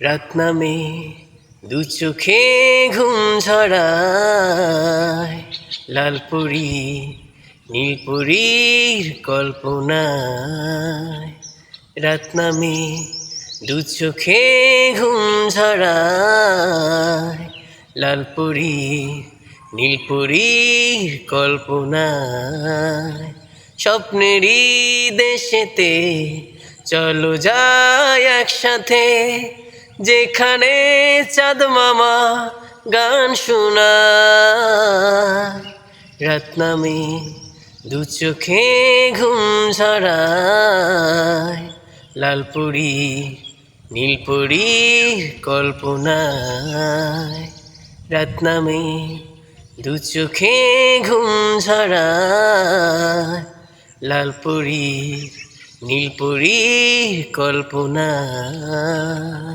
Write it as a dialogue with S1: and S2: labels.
S1: রাত নামে দু চোখে ঘুম ঝরায়, লালপুরি নীলপুরীর কল্পনায়। রাত নামে দু চোখে ঘুম ঝরায়, লালপুরি নীলপুরীর কল্পনায়। স্বপ্নেরই দেশেতে চলো যাই একসাথে, যেখানে চাঁদ মামা গান শোনায়। রাত নামে দু চোখে ঘুম ঝরায়, লালপুরি নীলপুরীর কল্পনায়। রাত নামে দু চোখে ঘুম ঝরায়, লালপুরি নীলপুরীর কল্পনায়।